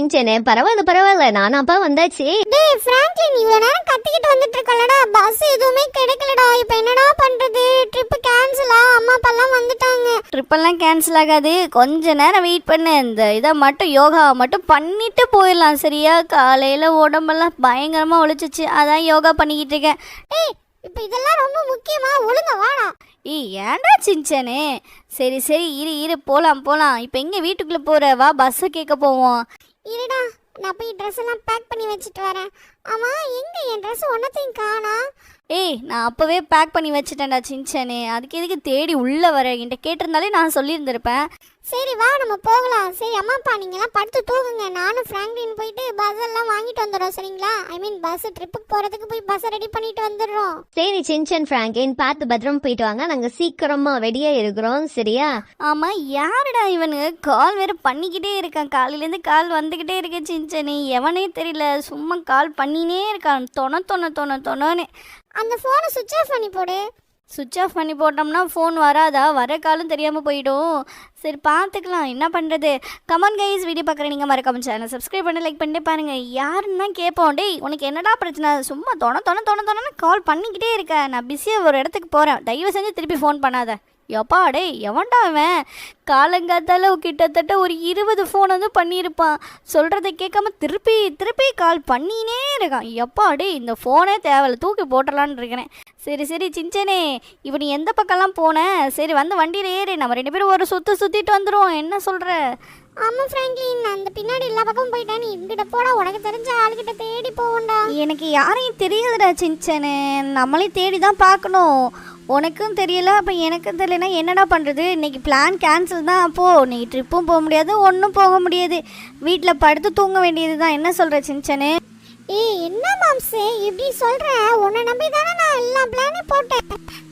சின்சனே, பரவாயில்ல நானும் அப்பா வந்தாச்சு. டேய் பிராங்க்லின், இவ்வளவு நேரம் கத்திக்கிட்டு வந்துட்டு இருக்கலடா, பஸ் எதுவுமே கிடைக்கலடா. இப்போ என்னடா பண்றது? ட்ரிப் கேன்சலா? அம்மா அப்பா எல்லாம் வந்துட்டாங்க. ட்ரிப் எல்லாம் கேன்சல் ஆகாது, கொஞ்ச நேரம் வெயிட் பண்ணு. இந்த இதை மட்டும் யோகாவை மட்டும் பண்ணிட்டு போயிடலாம் சரியா? காலையில உடம்பெல்லாம் பயங்கரமா ஒழிச்சிச்சு, அதான் யோகா பண்ணிக்கிட்டு இருக்கேன். டேய் இப்போ இதெல்லாம் ரொம்ப முக்கியமா? ஒழுங்கா வாடா. ஏன்டா சின்சனே? சரி இரு போலாம். இப்போ எங்க வீட்டுக்குள்ள போற? வா பஸ்ஸை கேட்க போவோம். இருடா, நான் போய் ட்ரெஸ் எல்லாம் பேக் பண்ணி வச்சுட்டு வரேன். ஆமா, எங்க என் ட்ரெஸ் ஒன்னத்தையும் காணா? நான் அப்பவே பேக் பண்ணி வச்சுட்டேன்டா சின்சனே, அதுக்கு எதுக்கு தேடி உள்ள வர? என்கிட்ட கேட்டிருந்தாலே நான் சொல்லியிருந்திருப்பேன். சரி வா நம்ம போகலாம். சரி அம்மா அப்பா நீங்களாம் படுத்து தூங்குங்க, நானும் ஃப்ராங்க்லின் போயிட்டு பஸ் எல்லாம் வாங்கிட்டு வந்துடுறோம் சரிங்களா? ஐ மீன் பஸ் ட்ரிப்புக்கு போகிறதுக்கு போய் பஸ்ஸை ரெடி பண்ணிட்டு வந்துடுறோம். சரி சின்சன் ஃப்ராங்க்லின், பார்த்து பத்திரம் போயிட்டு வாங்க, நாங்கள் சீக்கிரமா ரெடியாக இருக்கிறோம் சரியா? ஆமாம், யாருடா இவனு? கால் வேறு பண்ணிக்கிட்டே இருக்கான், காலையிலேருந்து கால் வந்துக்கிட்டே இருக்கேன் சின்சனே. எவனே தெரியல, சும்மா கால் பண்ணினே இருக்கான், தொணன்னு. அந்த ஃபோனை சுவிட்ச் ஆஃப் பண்ணி போடு. சுவிட்ச் ஆஃப் பண்ணி போட்டோம்னா ஃபோன் வராதா? வர காலும் தெரியாமல் போயிடும். சரி பார்த்துக்கலாம், என்ன பண்ணுறது. கமெண்ட் கைஸ், வீடியோ பார்க்குற நீங்கள் மறக்காம சேனல் சப்ஸ்கிரைப் பண்ணி லைக் பண்ணிட்டு பாருங்கள். யாருன்னு தான் கேட்போம். டேய் உனக்கு என்னடா பிரச்சனை? சும்மா தொணன்னு கால் பண்ணிக்கிட்டே இருக்க. நான் பிஸியாக ஒரு இடத்துக்கு போகிறேன், தயவு செஞ்சு திருப்பி ஃபோன் பண்ணாத. எப்பா டே எவன்டா அவன்? காலங்காத்தால கிட்டத்தட்ட ஒரு 20 ஃபோன் வந்து பண்ணியிருப்பான். சொல்கிறத கேட்காம திருப்பி கால் பண்ணினே இருக்கான். எப்பா டே இந்த ஃபோனே தேவையில்ல, தூக்கி போட்டுடலான்னு இருக்கிறேன். சரி சின்சனே, இப்போ நீ எந்த பக்கம்லாம் போனேன்? சரி வந்து வண்டியில் ஏறு, நம்ம 2 பேரும் ஒரு சுற்றிட்டு வந்துடுவோம். என்ன சொல்கிற? ஆமாம் ஃப்ராங்க்லின், அந்த பின்னாடி எல்லா பக்கமும் போயிட்டேன். நீ இங்கிட்ட போடா, உனக்கு தெரிஞ்ச ஆளுகிட்ட தேடி போவோண்டா. எனக்கு யாரையும் தெரியாதுடா சின்சனே, நம்மளே தேடி தான் பார்க்கணும். உனக்கும் தெரியல, அப்போ எனக்கும் தெரியலனா என்னடா பண்ணுறது? இன்றைக்கி பிளான் கேன்சல் தான். அப்போது இன்றைக்கி ட்ரிப்பும் போக முடியாது, ஒன்றும் போக முடியாது, வீட்டில் படுத்து தூங்க வேண்டியது தான். என்ன சொல்கிற சின்சனே? என்ன மாம்சே இப்படி சொல்கிற? உன்னை நம்பி தானே நான் எல்லா பிளானும் போட்டேன்.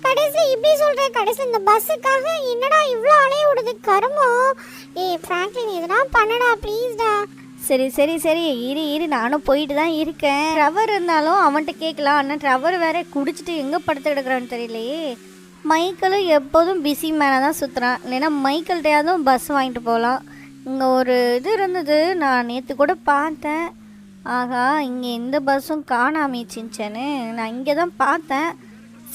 கடைசியில் இப்படி சொல்கிறேன். கடைசியில் இந்த பஸ்ஸுக்காக என்னடா இவ்வளோ அலைய விடுது கருமோ? ஃப்ராங்க்லின் இதெல்லாம் பண்ணடா ப்ளீஸ்டா. சரி இரு நானும் போயிட்டு தான் இருக்கேன். ட்ரவர் இருந்தாலும் அவன்கிட்ட கேட்கலாம். ஆனால் ட்ரவர் வேற குடிச்சிட்டு எங்கே படுத்து கிடக்குறான்னு தெரியலையே. மைக்கிளும் எப்போதும் பிஸி மேனாக தான் சுற்றுறான். இல்லைன்னா மைக்கிள்கிட்டையாதும் பஸ் வாங்கிட்டு போகலாம். இங்கே ஒரு இது இருந்தது, நான் நேற்று கூட பார்த்தேன். ஆகா, இங்கே எந்த பஸ்ஸும் காணாமே சின்சனு. நான் இங்கே தான் பார்த்தேன்.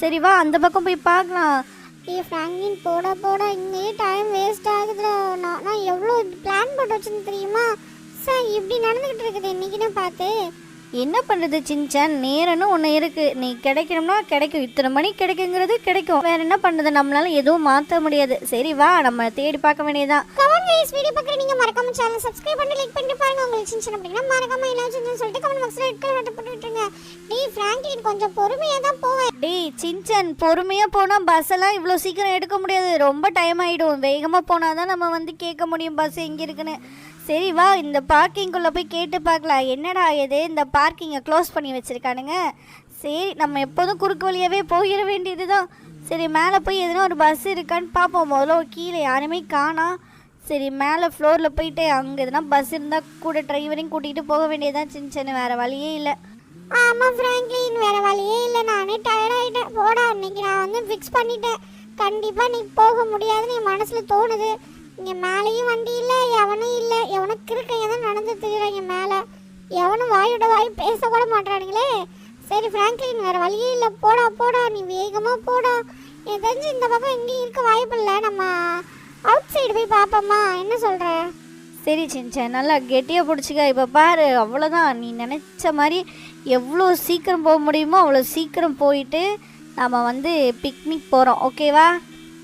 சரி வா அந்த பக்கம் போய் பார்க்கலாம். ஃப்ராங்க்லின் போட இங்கேயே டைம் வேஸ்ட் ஆகுதுடா. நான் எவ்வளோ பிளான் போட்டு வச்சுன்னு தெரியுமா? சார் இப்படி நடந்துக்கிட்டு இருக்குது இன்னைக்குன்னு பார்த்து. என்ன பண்ணுறது சின்சான், நேரம்னு ஒன்று இருக்குது. நீ கிடைக்கணும்னா கிடைக்கும், இத்தனை மணிக்கு கிடைக்குங்கிறது கிடைக்கும். வேற என்ன பண்ணுறது, நம்மளால எதுவும் மாற்ற முடியாது. சரி வா நம்ம தேடி பார்க்க வேண்டியதான். கமெண்ட் கைஸ், வீடியோ பார்க்குற நீங்கள் மறக்காம சேனல் சப்ஸ்கிரைப் பண்ணி லைக் பண்ணிட்டு பாருங்க. உங்களுக்கு சின்சன் அப்படின்னா மறக்காம என்ன வச்சுன்னு சொல்லிட்டு கமெண்ட் பாக்ஸில் ரெட் கலர் போட்டு விட்டுருங்க. டேய் ஃப்ராங்க்லின் கொஞ்சம் பொறுமையாக தான் போவேன். டேய் சின்சன், பொறுமையாக போனால் பஸ் எல்லாம் இவ்வளோ சீக்கிரம் எடுக்க முடியாது, ரொம்ப டைம் ஆகிடும். வேகமாக போனால் தான் நம்ம வந்து கேட்க முடியும் பஸ் எங்கே இருக்குன்னு. சரி வா இந்த பார்க்கிங்குள்ளே போய் கேட்டு பார்க்கலாம். என்னடா இது, இந்த பார்க்கிங்கை க்ளோஸ் பண்ணி வச்சுருக்கானுங்க. சரி நம்ம எப்போதும் குறுக்கு வழியாகவே போயிட வேண்டியது தான். சரி மேலே போய் எதுனா ஒரு பஸ் இருக்கான்னு பார்ப்போம். முதல்ல கீழே யாருமே காணா. சரி மேலே ஃப்ளோரில் போயிட்டு அங்கே எதுனா பஸ் இருந்தால் கூட டிரைவரையும் கூட்டிகிட்டு போக வேண்டியதுதான் சின்ன, வேறு வழியே இல்லை. ஆமாம் ஃப்ராங்க்லின், வேறு வழியே இல்லை. நானே டயர்டாகிட்டேன். போடா, இன்னைக்கு நான் வந்து ஃபிக்ஸ் பண்ணிட்டேன். கண்டிப்பாக நீ போக முடியாதுன்னு என் மனசில் தோணுது. இங்கே மேலேயும் வண்டி இல்லை, எவனும் இல்லை. எவனும் கிறுக்கைங்க தான் நடந்து தெரியுறாங்க மேலே. எவனும் வாயோட வாய் பேசக்கூட மாட்டானுங்களே. சரி ஃப்ராங்க்லின், வேறு வழியே இல்லை. போடா நீ வேகமாக போடா. எனக்கு தெரிஞ்சு இந்த பக்கம் எங்கேயும் இருக்க வாய்ப்பு இல்லை. நம்ம அவுட் சைடு போய் பார்ப்போம்மா, என்ன சொல்கிற? சரி சின்சன், நல்லா கெட்டியாக பிடிச்சிக்க. இப்போ பாரு, அவ்வளோதான். நீ நினச்ச மாதிரி எவ்வளோ சீக்கிரம் போக முடியுமோ அவ்வளோ சீக்கிரம் போயிட்டு நம்ம வந்து பிக்னிக் போகிறோம், ஓகேவா?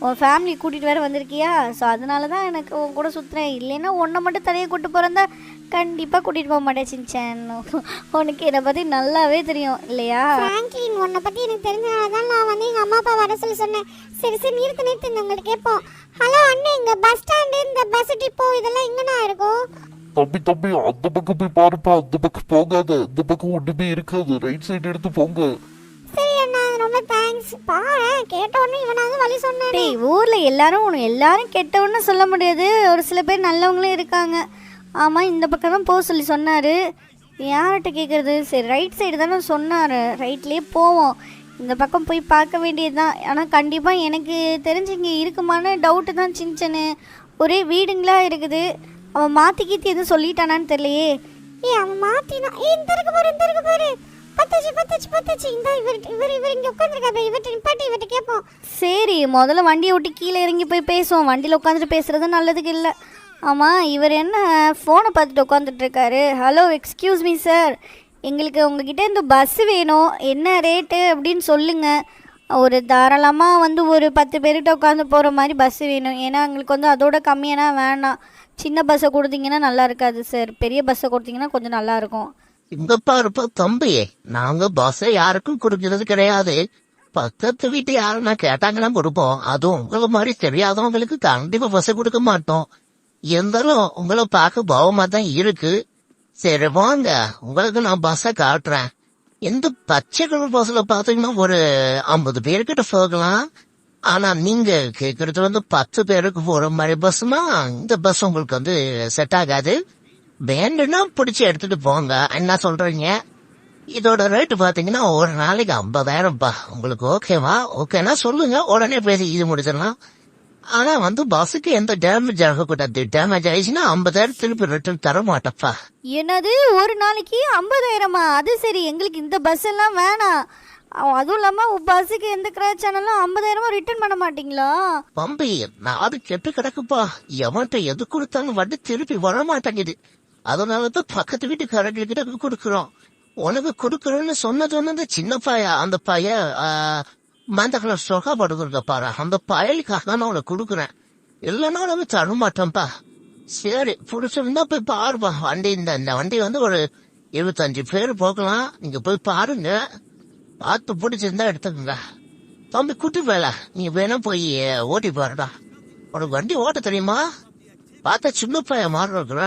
உன் ஃபேமிலி கூட்டிகிட்டு வேறு வந்திருக்கியா? ஸோ அதனால தான் எனக்கு உன் கூட சுற்றுறேன். இல்லைன்னா உன்னை மட்டும் தனியாக கூப்பிட்டு போகிறதா கண்டிப்பாக கூட்டிகிட்டு போக மாட்டேன் சின்சன். உனக்கு என்னை பற்றி நல்லாவே தெரியும் இல்லையா? ஃப்ராங்க்லின், உன்னை பற்றி எனக்கு தெரிஞ்சனால தான் நான் வந்து எங்கள் அம்மா அப்பா வர சொல்லி சொன்னேன். சரி நிறுத்து உங்களுக்கு கேட்போம். ஹலோ அண்ணே, இங்கே பஸ் ஸ்டாண்டு, இந்த பஸ் டிப்போ இதெல்லாம் எங்கண்ணா இருக்கும்? தம்பி அந்த பக்கம் போய் பாருப்பா. அந்த பக்கம் போகாத, இந்த பக்கம் ஒன்றுமே இருக்காது. ரைட் சைடு எடுத்து போங்க. சரி அண்ணா, ரொம்ப தேங்க்ஸ். பாரு கேட்ட உடனே இவனாவது வழி சொன்னேன். டேய் ஊரில் எல்லாரும் கெட்டவன்னு சொல்ல முடியாது, ஒரு சில பேர் நல்லவங்களும் இருக்காங்க. ஆமாம் இந்த பக்கம் தான் போக சொல்லி சொன்னார். யார்கிட்ட கேட்குறது? சரி ரைட் சைடு தானே சொன்னார், ரைட்லேயே போவோம். இந்த பக்கம் போய் பார்க்க வேண்டியது தான். ஆனால் கண்டிப்பாக எனக்கு தெரிஞ்சு இங்கே இருக்குமான டவுட்டு தான் சின்ன. ஒரே வீடுங்களா இருக்குது. அவன் மாற்றி கீத்தி எதுவும் சொல்லிட்டானான்னு தெரியலையே. அவன் மாத்தினா இந்த இருக்கு பாரு பத்தாச்சு இந்த இவர் இங்க உட்காந்துருக்காரு, இவர்கிட்ட நிப்பாட்டி இவர்கிட்ட கேட்போம். சரி, முதல்ல வண்டியை விட்டு கீழே இறங்கி போய் பேசுவோம். வண்டியில் உட்காந்துட்டு பேசுறது நல்லதுக்கு இல்லை. ஆமாம், இவர் என்ன ஃபோனை பார்த்துட்டு உட்காந்துட்டு இருக்காரு. ஹலோ, எக்ஸ்கியூஸ் மீ சார், எங்களுக்கு உங்ககிட்ட இந்த பஸ்ஸு வேணும், என்ன ரேட்டு அப்படின்னு சொல்லுங்கள். ஒரு தாராளமாக வந்து ஒரு 10 பேர்கிட்ட உட்காந்து போகிற மாதிரி பஸ்ஸு வேணும். ஏன்னா எங்களுக்கு வந்து அதோட கம்மியானா வேணாம். சின்ன பஸ்ஸை கொடுத்தீங்கன்னா நல்லா இருக்காது சார், பெரிய பஸ்ஸை கொடுத்தீங்கன்னா கொஞ்சம் நல்லாயிருக்கும். இந்த பாருப்பா தம்பி, நாங்க பஸ்ஸை யாருக்கும் கொடுக்கறது கிடையாது. பக்கத்து வீட்டு யாருன்னா கேட்டாங்கன்னா கொடுப்போம். அதுவும் உங்களை மாதிரி தெரியாதவங்களுக்கு கண்டிப்பா பஸ்ஸை கொடுக்க மாட்டோம். இருந்தாலும் உங்களை பார்க்க பாவமா தான் இருக்கு. சரி வாங்க, உங்களுக்கு நான் பஸ்ஸை காட்டுறேன். இந்த பச்சை கலர் பஸ்ல பாத்தீங்கன்னா ஒரு 50 பேருக்கிட்ட போகலாம். ஆனா நீங்க கேக்குறது வந்து 10 பேருக்கு போற மாதிரி பஸ்னா இந்த பஸ் உங்களுக்கு வந்து செட் ஆகாது. வேண்டுன்னா பிடிச்சி எடுத்துட்டு போங்க. என்ன சொல்றீங்க? இதோட ரேட்டு பாத்தீங்கன்னா ஒரு நாளைக்கு 50,000 உங்களுக்கு ஓகேவா? ஓகேனா சொல்லுங்க, உடனே பேசி இது முடிச்சிடலாம். ஆனா வந்து பஸ்ஸுக்கு எந்த டேமேஜ் ஆகக்கூடாது. டேமேஜ் ஆயிடுச்சுன்னா 50,000 திருப்பி ரிட்டர்ன் தர மாட்டப்பா. என்னது, ஒரு நாளைக்கு 50,000? அது சரி, எங்களுக்கு இந்த பஸ் எல்லாம் வேணாம். அதுவும் இல்லாமல் பஸ்ஸுக்கு எந்த கிராச் ஆனாலும் 50,000 ரிட்டர்ன் பண்ண மாட்டீங்களா? பம்பி, நான் அது கெட்டு கிடக்குப்பா. எவன்கிட்ட எது கொடுத்தாலும் வண்டி திருப்பி வர மாட்டேங்குது. அதனாலதான் பக்கத்து வீட்டுக்காரர்கிட்ட கொடுக்குறோம். உனக்கு கொடுக்குறோன்னு சொன்னது வந்து சின்ன பைய, அந்த பைய மந்தகளை சொகப்படுகிறத பாரு, அந்த பயலுக்காக தான் நான் உனக்கு கொடுக்குறேன். இல்லைன்னா உனக்கு தர மாட்டேன்ப்பா. சரி, பிடிச்சிருந்தா போய் பாருப்பா. வண்டி இந்த வண்டி வந்து ஒரு 25 பேர் போகலாம். நீங்க போய் பாருங்க, பார்த்து பிடிச்சிருந்தா எடுத்துக்கோங்க. தம்பி குட்டி வேல, நீ வேணா போய் ஓட்டி பாருடா. உனக்கு வண்டி ஓட்ட தெரியுமா? பார்த்தா சின்ன பையன் மாறு இருக்கிற.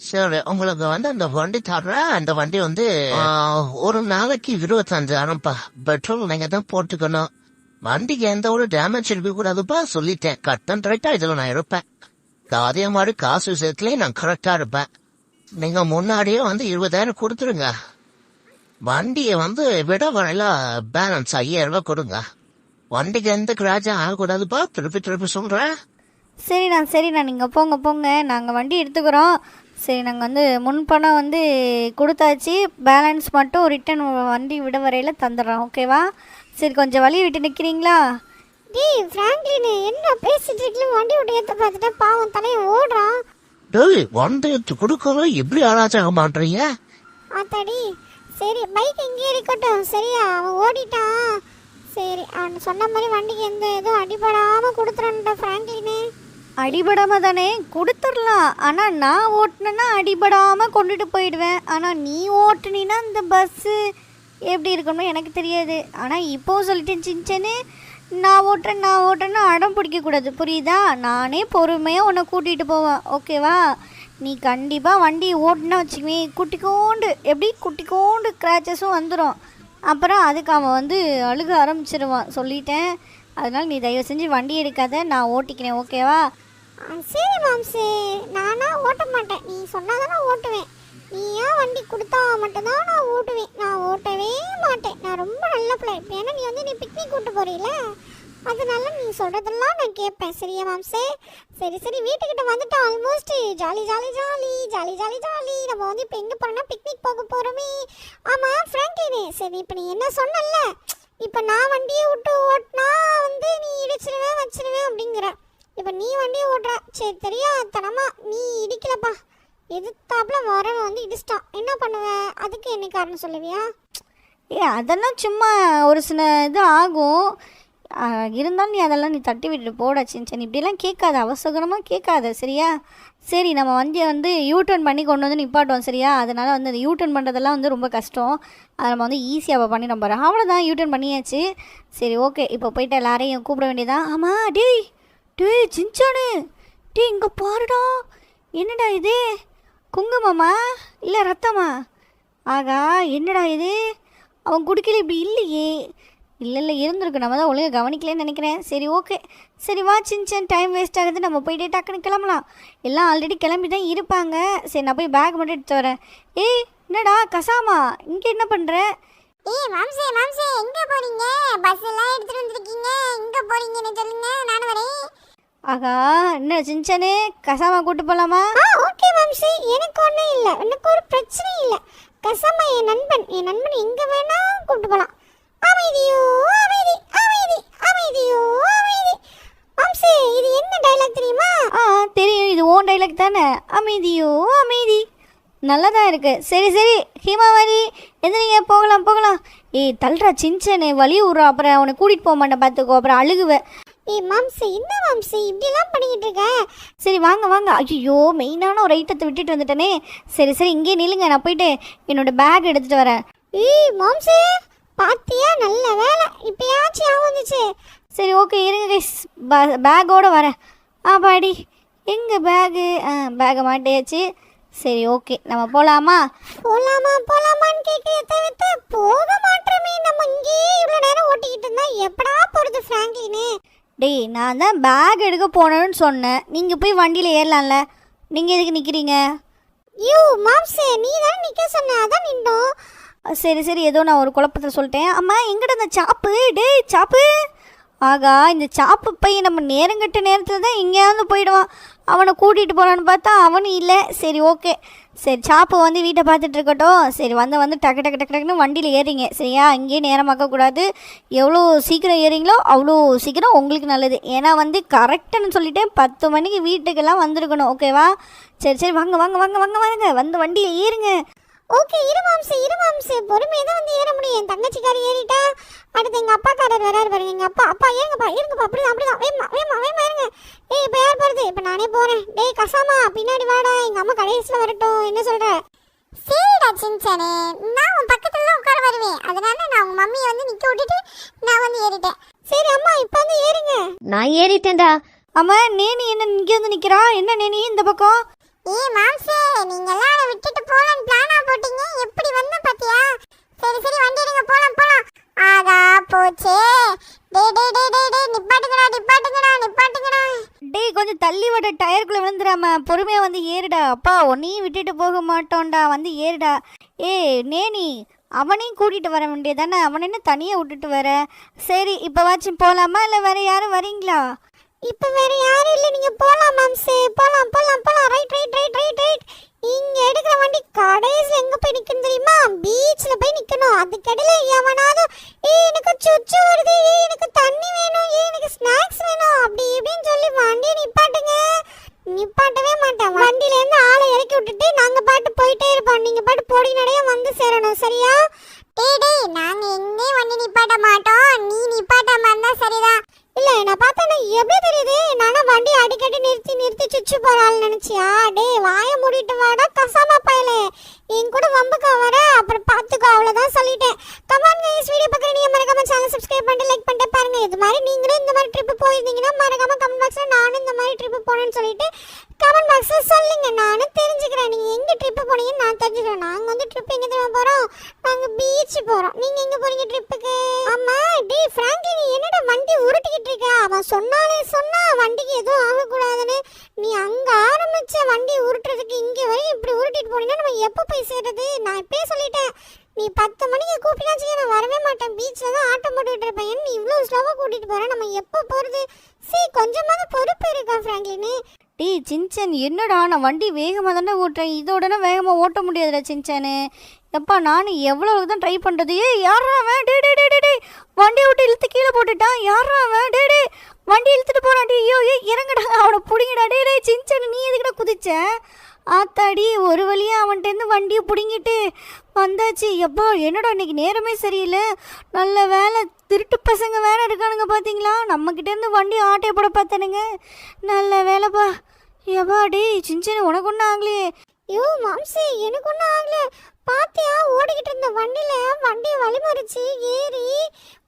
சரி, உங்களுக்கு வந்து அந்த வண்டி தர்றேன். அந்த வண்டி வந்து ஒரு நாளைக்கு 25,000 பெட்ரோல் நீங்க தான் போட்டுக்கணும். வண்டிக்கு எந்த ஒரு டேமேஜ் இருக்க கூடாதுப்பா, சொல்லிட்டேன். கட் அண்ட் ரைட்டா இதுல நான் இருப்பேன். அதே மாதிரி காசு விஷயத்துலயும் நான் கரெக்டா இருப்பேன். நீங்க முன்னாடியே வந்து 20,000 கொடுத்துருங்க. வண்டியை வந்து விட வரையில பேலன்ஸ் 5,000 கொடுங்க. வண்டிக்கு எந்த கிராச்சும் ஆகக்கூடாதுப்பா, திருப்பி சொல்றேன். சரிண்ணா, நீங்கள் போங்க, நாங்கள் வண்டி எடுத்துக்கிறோம். சரி, நாங்கள் வந்து முன்பணம் வந்து கொடுத்தாச்சு, பேலன்ஸ் மட்டும் ரிட்டன் வண்டி விட வரையில் தந்துடுறோம், ஓகேவா? சரி, கொஞ்சம் வழி விட்டு நிற்கிறீங்களா? டேய் ஃப்ராங்க்லின், என்ன பேசிட்டு இருக்கீங்க? வண்டி விட்டு ஏற்ற பார்த்துட்டு பாவம் தலையை ஓடுறான். டேய், வண்டி எடுத்து கொடுக்கறோம், எப்படி ஆராய்ச்சாக மாட்டீங்க? ஆத்தாடி, சரி பைக் இங்கே இருக்கட்டும். சரியா, அவன் ஓடிட்டான். சரி, அவன் சொன்ன மாதிரி வண்டிக்கு எந்த எதுவும் அடிபடாமல் கொடுத்துறான்டா ஃப்ராங்க்லினு. அடிபடாமல் தானே கொடுத்துடலாம். ஆனால் நான் ஓட்டினேன்னா அடிபடாமல் கொண்டுட்டு போயிடுவேன். ஆனால் நீ ஓட்டுனீன்னா இந்த பஸ்ஸு எப்படி இருக்கணும்னு எனக்கு தெரியாது. ஆனால் இப்போவும் சொல்லிட்டேன் சின்ச்சன்னு, நான் ஓட்டுறேன்னு அடம் பிடிக்கக்கூடாது, புரியுதா? நானே பொறுமையாக உன்னை கூட்டிகிட்டு போவேன், ஓகேவா? நீ கண்டிப்பாக வண்டி ஓட்டுனா வச்சுக்குவே, குட்டிக்கோண்டு கிராச்சஸும் வந்துடும். அப்புறம் அதுக்கு அவன் வந்து அழுக ஆரம்பிச்சிருவான், சொல்லிட்டேன். அதனால் நீ தயவு செஞ்சு வண்டி எடுக்காத, நான் ஓட்டிக்கிறேன், ஓகேவா? சரி மாம்சே, நானா ஓட்ட மாட்டேன். நீ சொன்னாதான் நான் ஓட்டுவேன். நீயா வண்டி கொடுத்தா மட்டும்தான் நான் ஓட்டுவேன். நான் ஓட்டவே மாட்டேன். நான் ரொம்ப நல்ல பிள்ளை. ஏன்னா நீ வந்து பிக்னிக் கூட்டு போறீல, அதனால நீ சொல்றதெல்லாம் நான் கேட்பேன். சரியா மாம்சே? சரி, வீட்டுக்கிட்ட வந்துட்டோம். Almost jolly. நம்ம வந்து இப்போ எங்கே போறோம்னா பிக்னிக் போக போறோமே. ஆமா ஃப்ராங்க்லினே, சரி இப்போ நீ என்ன சொன்னல, இப்போ நான் வண்டியை விட்டு ஓட்டினா வந்து நீ இடிச்சிருவேன் வச்சிருவேன் அப்படிங்கிற. இப்போ நீ வண்டியை ஓட்டுற, சரி தெரியாதனமா நீ இடிக்கலப்பா, எதிர்த்தாப்புல வரவன் வந்து இடிச்சிட்டான், என்ன பண்ணுவேன்? அதுக்கு என்ன காரணம் சொல்லுவியா? அதெல்லாம் சும்மா ஒரு சில இது ஆகும். இருந்தாலும் நீ அதெல்லாம் நீ தட்டி விட்டுட்டு போடா சின்ன, இப்படிலாம் கேட்காத, அவசரமாக கேட்காத, சரியா? சரி, நம்ம வண்டியை வந்து யூடர்ன் பண்ணி கொண்டு வந்து நிப்பாட்டோம், சரியா? அதனால் வந்து அந்த யூடர்ன் பண்ணுறதெல்லாம் வந்து ரொம்ப கஷ்டம். அதை நம்ம வந்து ஈஸியாக பண்ணிடும் பாரு. அவ்வளோதான், யூடர்ன் பண்ணியாச்சு. சரி, ஓகே, இப்போ போய்ட்டு எல்லாரையும் கூப்பிட வேண்டியதான். ஆமாம், டேய் சின்சானு, இங்கே பாருடா, என்னடா இது? குங்குமமா இல்லை ரத்தமா? ஆகா, என்னடா இது? அவன் குடிக்கல, இப்படி இல்லையே. இல்லை இருந்திருக்கு, நம்ம தான் ஒழுங்காக கவனிக்கலன்னு நினைக்கிறேன். சரி, ஓகே, சரி வா சின்சன், டைம் வேஸ்ட் ஆகுது, நம்ம போயிட்டே டக்குன்னு கிளம்பலாம். எல்லாம் ஆல்ரெடி கிளம்பி தான் இருப்பாங்க. சரி, நான் போய் பேக் மட்டும் எடுத்து வரேன். ஏய், என்னடா கசாமா, இங்கே என்ன பண்ணுற? மாம்சே எங்கே போறீங்க? பஸ் எல்லாம் எடுத்துட்டு வந்திருக்கீங்க, எங்கே போறீங்கன்னு சொல்லுங்க, நானும் வரேன். ஆகா, என்ன சின்சனு கசாமா கூட்டு போலாமா? ஓகே மாம்சி, எனக்கு ஒன்றும் இல்லை, எனக்கு ஒரு பிரச்சனையும் இல்லை. கசாமா என் நண்பன் எங்கே வேணா கூப்பிட்டு போகலாம். அமைதியோ அமைதி, அமைதி, அமைதியோ அமைதி. மாம்சி, இது என்ன டைலாக் தெரியுமா? தெரியும், இது ஓன் டைலாக் தானே. அமைதியோ அமைதி, நல்லதா இருக்கு. சரி சரி ஹீமாவரி, எந்திரிங்க, போகலாம் போகலாம். ஏய் தள்ளுறா சின்சனு, வழி விட்றா, அப்புறம் அவனை கூட்டிகிட்டு போக மாட்டேன் பார்த்துக்கோ, அப்புறம் அழுகுவேன். மாம்சி, என்ன மாம்சி இப்படிலாம் பண்ணிக்கிட்டு இருக்க? சரி வாங்க வாங்க. ஐயோ, மெயினான ஒரு ஐட்டத்தை விட்டுட்டு வந்துட்டேனே. சரி சரி இங்கே நில்லுங்க, நான் போயிட்டு என்னோட பேக் எடுத்துகிட்டு வரேன். மாம்சி, பாத்தியா, நல்ல வேலை, இப்பயாச்சும் ஞாபகம் வந்துச்சு. சரி ஓகே இருங்க கைஸ், பேக்கோடு வரேன். பாடி எங்கே பேகு? பேக்கை மாட்டியாச்சு. சரி ஓகே, நம்ம போகலாமா? போலாமான்னு கேட்குறத தவிர்த்து போக மாட்டோமே. நம்ம இங்கேயே இவ்வளோ நேரம் ஓட்டிக்கிட்டு இருந்தா எப்படா போகிறது ஃப்ராங்க்லின்னு? டேய், நான் தான் பேக் எடுக்க போனேன்னு சொன்னேன், நீங்கள் போய் வண்டியில் ஏறலாம்ல, நீங்கள் எதுக்கு நிற்கிறீங்க? மாம்சே, நீ தானே நிற்க சொன்ன, அதான் நின்றோம். சரி சரி, ஏதோ நான் ஒரு குழப்பத்தை சொல்லிட்டேன். அம்மா எங்கிட்ட இந்த சாப்பு? டேய் சாப்பு. ஆகா, இந்த சாப்பு பையன் நம்ம நேரங்கட்ட நேரத்தில் தான் எங்கேயாவது போயிடுவான். அவனை கூட்டிகிட்டு போகலான்னு பார்த்தா அவனும் இல்லை. சரி ஓகே, சரி சாப்பு வந்து வீட்டை பார்த்துட்டு இருக்கட்டும். சரி வந்து டக்கு டக்கு டக்கு டக்குன்னு வண்டியில் ஏறிங்க சரியா? இங்கேயே நேரமாக்கக்கூடாது. எவ்வளோ சீக்கிரம் ஏறிங்களோ அவ்வளோ சீக்கிரம் உங்களுக்கு நல்லது. ஏன்னா வந்து கரெக்டுன்னு சொல்லிட்டேன், 10 மணிக்கு வீட்டுக்கெல்லாம் வந்திருக்கணும். ஓகேவா? சரி சரி வாங்க வாங்க வாங்க வாங்க வாங்க, வந்து வண்டியில் ஏறுங்க. ஓகே, இரு மாம்சே, பொறுமையாக தான் வந்து ஏற முடியும். என் தங்கச்சிக்காரி ஏறிட்டா, அடுத்து எங்கள் அப்பாக்காரர் வராரு பாருங்க. எங்கள் அப்பா இருங்கப்பா, அப்படிதான் வேமா இருங்க. இப்போ யார் போகிறது? இப்போ நானே போகிறேன். டேய் கசாமா, பின்னாடி வாடா, எங்கள் அம்மா கடைசியில் வரட்டும். என்ன சொல்கிற? சரிடா சின்சனே, நான் உன் பக்கத்துல உட்கார வருவேன். அதனால நான் உங்கள் மம்மியை வந்து நிற்க விட்டுட்டு நான் வந்து ஏறிட்டேன். சரி அம்மா, இப்போ வந்து ஏறுங்க. நான் ஏறிட்டேன்டா. அம்மா நேனி என்ன இங்கே வந்து நிற்கிறா? என்ன நேனி இந்த பக்கம்? மாம்சே, நீங்க எல்லாம் விட்டுட்டு போலான்னு பிளானா போட்டீங்க, எப்படி வந்த பாத்தியா? சரி வண்டி எடுங்க, போலாம். ஆகா போச்சே. டேய் நிப்பாட்டுங்கடா. டேய் கொஞ்சம் தள்ளி விட, டயருக்குள்ளே விழுந்துடாம பொறுமையாக வந்து ஏறுடா. அப்பா உன்னையும் விட்டுட்டு போக மாட்டோம்டா, வந்து ஏறுடா. நேனி, அவனையும் கூட்டிகிட்டு வர வேண்டியதானே, அவனை என்ன தனியாக விட்டுட்டு வர? சரி இப்போ வாச்சும் போகலாமா, இல்லை வேறு யாரும் வரீங்களா? இப்போ வேற யாரும் இல்லை, நீங்க போலாம் மாம்சே, போலாம். ரைட். இங்க எடுக்கிற வண்டி கடைசியில் எங்க போய் நிக்கணும் தெரியுமா? பீச்ல போய் நிக்கணும். அதுக்கடையில எவனாவது எனக்கு சுச்சு வருது, எனக்கு தண்ணி வேணும், எனக்கு ஸ்நாக்ஸ் வேணும், அப்படி இப்படின்னு சொல்லி வண்டியை நிப்பாட்டவே மாட்டேன். வண்டியில இருந்து ஆளை இறக்கி விட்டுட்டு நாங்க பாட்டு போயிட்டே இருப்போம். நீங்க பாட்டு பொடி நடைய வந்து சேரணும், சரியா? டேய் நாங்க எங்கேயும் வண்டி நிப்பாட்ட மாட்டோம், நீ நிப்பாட்டாம இருந்தா சரிதான். இல்ல நான் பார்த்தா எப்படி தெரியுது? நானா வண்டி அடிக்கடி நிறுத்தி சுச்சு போறாள் நினைச்சியா? டேய் வாய மூடிட்டு வாடா கசாமா பயலே, என் கூட வம்புக்கா வர, அப்புறம் பார்த்துக்கோ, அவ்வளோதான் சொல்லிட்டேன். கமெண்ட் கைஸ், வீடியோ பார்க்குற நீங்கள் மறக்காம சேனல் சப்ஸ்கிரைப் பண்ணிட்டு லைக் பண்ணிட்டு பாருங்க. இது மாதிரி நீங்களும் இந்த மாதிரி ட்ரிப்பு போயிருந்தீங்கன்னா மறக்காம கமெண்ட் பாக்ஸில் நானும் இந்த மாதிரி ட்ரிப்பு போனேன்னு சொல்லிட்டு கமெண்ட் பாக்ஸில் சொல்லுங்க. நானும் தெரிஞ்சுக்கிறேன் நீங்கள் எங்கே ட்ரிப்பு போனீங்கன்னு நான் தெரிஞ்சுக்கிறேன். நாங்கள் வந்து ட்ரிப் எங்கே தெரியுமா போகிறோம்? நாங்கள் பீச் போகிறோம். நீங்கள் எங்கே போகிறீங்க ட்ரிப்புக்கு? ஆமாம். டேய் ஃப்ராங்க்லி, நீ என்னடா வண்டி உருட்டிக்கிட்டு இருக்க? அவன் சொன்னா வண்டிக்கு எதுவும் ஆகக்கூடாதுன்னு. நீ அங்கே ஆரம்பிச்ச வண்டி உருட்டுறதுக்கு இங்கே வரையும் இப்படி உருட்டிட்டு போனீங்கன்னா நம்ம எப்போ போய் சேர்றது? நான் இப்பயே சொல்லிட்டேன், நீ 10 மணிக்கு கூப்பிட்டாச்சு நான் வரவே மாட்டேன். பீச்சில் தான் ஆட்டம் போட்டுக்கிட்டு இருப்பேன். நீ இவ்வளோ ஸ்லோவாக கூட்டிகிட்டு போகிறேன், நம்ம எப்போ போகிறது? சரி கொஞ்சமாவது பொறுப்பு இருக்கா ஃப்ராங்க்லின்னு? டேய் சின்சன், என்னடா நான் வண்டி வேகமாக தானே ஓட்டுறேன், இதோடனே வேகமாக ஓட்ட முடியாதுடா சின்சனு. எப்பா நானும் எவ்வளோ தான் ட்ரை பண்ணுறது. யாரா அவன்? டே வண்டியை விட்டு இழுத்து கீழே போட்டுட்டான். யாரா அவன்? டே வண்டி இழுத்துட்டு போகிறான். ஐயோ இறங்கடா, அவனை பிடிங்கடா. டே சின்சன், நீ எதுக்கிட்ட குதிச்ச? ஆத்தாடி, ஒரு வழியாக அவன்கிட்டருந்து வண்டியை பிடுங்கிட்டு வந்தாச்சு. எப்பா என்னடா இன்னைக்கு நேரமே சரியில்லை. நல்ல வேலை, திருட்டு பசங்க வேற இருக்கானுங்க பார்த்தீங்களா? நம்மக்கிட்டேருந்து வண்டி ஆட்டையை போட பார்த்தானுங்க. நல்ல வேலைப்பா. எப்பா டேய் சின்சனு, உனக்கு ஒன்றும் ஆகலையே? ஐயோ மாம்சி, எனக்கு ஒன்றும் ஆகலை. பாத்தியா, ஓடிக்கிட்டு இருந்த வண்டியை வழிமறிச்சு ஏறி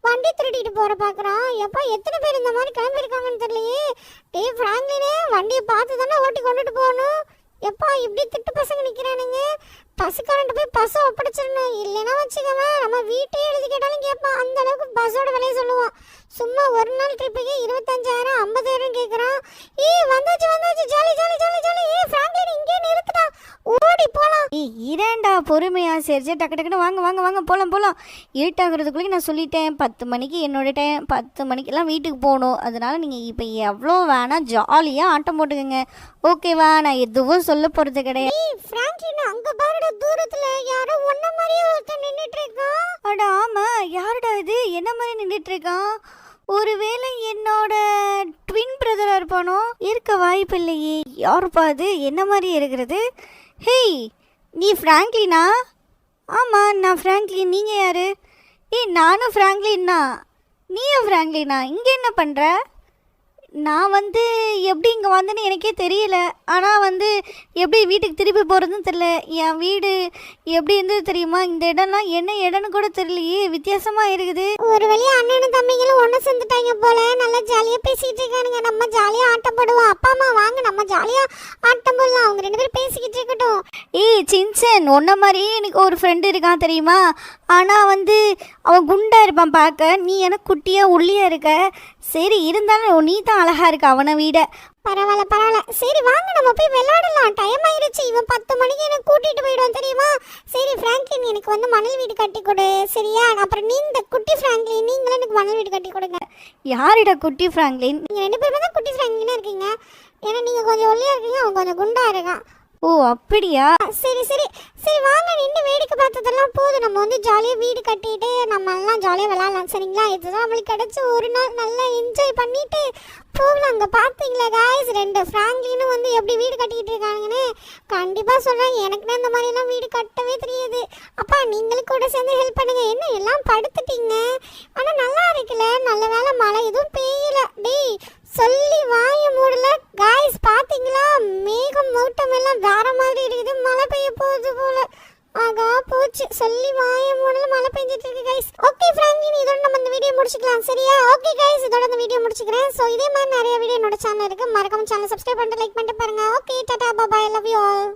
வண்டி திருடிட்டு போகிற பார்க்குறான். எப்பா எத்தனை பேர் இந்த மாதிரி கிளம்பியிருக்காங்கன்னு தெரியலையே. டேய் ஃப்ராங்க்லினே, வண்டியை பார்த்து தானே ஓட்டி கொண்டுட்டு போகணும். எப்பா இப்படி திட்டு பசங்க நிற்கிறானுங்க. பஸ்ஸுக்காரன்ட்டு போய் பஸ்ஸை ஒப்படைச்சிடணும். இல்லைன்னா வச்சுக்கவன் நம்ம வீட்டே எழுதி கேட்டாலும் கேட்பான். அந்த அளவுக்கு பஸ்ஸோட விலையை சொல்லுவான். சும்மா ஒரு நாள் ட்ரிப்புக்கு 25,000 50,000 கேட்குறான். வந்தாச்சு வந்தாச்சு, jolly jolly jolly jolly. Franklin இங்கே நிறுத்துடா, ஓடி போலாம். இரண்டா பொறுமையா சரி சரி டக்கு டக்குன்னு வாங்க வாங்க வாங்க போகலாம் போகலாம். இருட்டாகிறதுக்குள்ளேயும் நான் சொல்லிட்டேன் 10 மணிக்கு என்னோட டைம், 10 மணிக்கெல்லாம் வீட்டுக்கு போகணும். அதனால நீங்கள் இப்போ எவ்வளோ வேணால் ஜாலியாக ஆட்டம் போட்டுக்கோங்க, ஓகேவா? நான் எதுவும் சொல்ல போகிறது கிடையாது. ஃப்ராங்க்லின் அங்க பாருடா, தூரத்துல யாரோ ஒன்ன மாதிரியே ஒருத்தன் நின்னுட்டு இருக்கான். அடா ஆமாம், யாருடா இது என்ன மாதிரி நின்றுட்டு இருக்கான்? ஒருவேளை என்னோட ட்வின் பிரதராக இருப்பானோ? இருக்க வாய்ப்பு இல்லையே. யாருப்பா அது என்ன மாதிரி இருக்கிறது? ஹேய், நீ ஃப்ராங்க்லினா? ஆமாம், நான் ஃப்ராங்க்லின். நீங்கள் யார்? நானும் ஃப்ராங்க்லின்னா. நீயும் ஃப்ராங்க்லினா? இங்கே என்ன பண்ணுற? நான் எப்படி இங்கே வந்தேன்னு எனக்கே தெரியல. ஆனால் எப்படி வீட்டுக்கு திருப்பி போகிறதுன்னு தெரியல. என் வீடு எப்படி இருந்தது தெரியுமா? இந்த இடம்லாம் என்ன இடம்னு கூட தெரியலையே, வித்தியாசமாக இருக்குது. ஒரு வழியா அண்ணனும் தம்பிங்களும் ஒன்று சேர்ந்துட்டாங்க போல. நல்லா ஜாலியாக பேசிக்கிட்டு இருக்கானுங்க. நம்ம ஜாலியாக ஆட்டம் போடுவோம். அப்பா அம்மா வாங்க நம்ம ஜாலியாக ஆட்டம் போடலாம். அவங்க 2 பேரும் பேசிக்கிட்டு இருக்கட்டும். சின்சன், உன்ன மாதிரியே எனக்கு ஒரு ஃப்ரெண்டு இருக்கான் தெரியுமா? ஆனால் அவன் குண்டாக இருப்பான் பார்க்க. நீ எனக்கு குட்டியாக ஒல்லியாக இருக்க. சரி, இருந்தாலும் நீ தான் அழகா இருக்க அவனை விட. பரவாயில்ல பரவாயில்ல. சரி வாங்க நம்ம போய் விளையாடலாம். டைம் ஆயிடுச்சு. இவன் 10 மணிக்கு எனக்கு கூட்டிட்டு போயிடுவான் தெரியுமா? சரி ஃப்ராங்க்லின், எனக்கு மணல் வீடு கட்டி கொடு, சரியா? அப்புறம் நீ இந்த குட்டி ஃப்ராங்க்லின், நீங்களும் எனக்கு மணல் வீடு கட்டி கொடுங்க. யாரிட குட்டி ஃப்ராங்க்லின்? நீங்கள் 2 பேருமே தான் குட்டி ஃப்ராங்க்லினா இருக்கீங்க. ஏன்னா நீங்கள் கொஞ்சம் ஒல்லியாக இருக்கீங்க, அவன் கொஞ்சம் குண்டா இருக்கான். ஓ அப்படியா? சரி சரி சரி வாங்க, நின்று வேடிக்கை பார்த்ததெல்லாம் போதும். நம்ம ஜாலியாக வீடு கட்டிட்டு நம்ம எல்லாம் ஜாலியாக விளையாடலாம், சரிங்களா? இதுதான் நம்மளுக்கு கிடைச்ச ஒரு நாள். நல்லா என்ஜாய் பண்ணிட்டு போகலாம். அங்கே பார்த்தீங்களா காய்ஸ், 2 ஃப்ராங்க்லினும் எப்படி வீடு கட்டிக்கிட்டு இருக்காங்கன்னு. கண்டிப்பாக சொல்கிறேன், எனக்குன்னா இந்த மாதிரிலாம் வீடு கட்டவே தெரியாது. அப்பா நீங்களும் கூட சேர்ந்து ஹெல்ப் பண்ணுங்க. என்ன எல்லாம் படுத்துட்டீங்க? ஆனால் நல்லா இருக்குல்ல, நல்ல வேலை மழை எதுவும் பெய்யல. டேய் சொல்லி வாய மூடல. காய்ஸ் பார்த்தீங்களா, மேகம் மூட்டம் எல்லாம் வேற மாதிரி இருக்குது. மழை பெய்ய போகுது போல. ஆகா போச்சு, சொல்லி வாய மூடல, மழை பெஞ்சிட்டு இருக்கு கைஸ். ஓகே ஃப்ராங்க்லின், இதோட நம்ம இந்த வீடியோ முடிச்சுக்கலாம், சரியா? ஓகே கைஸ், இதோட இந்த வீடியோ முடிச்சுக்கிறேன். ஸோ இதே மாதிரி நிறைய வீடியோ என்னோட சேனல் இருக்கு. மறக்காம சேனல் சப்ஸ்கிரைப் பண்ணிட்டு லைக் பண்ணிட்டு பாருங்க. Okay Tata bye, love you all.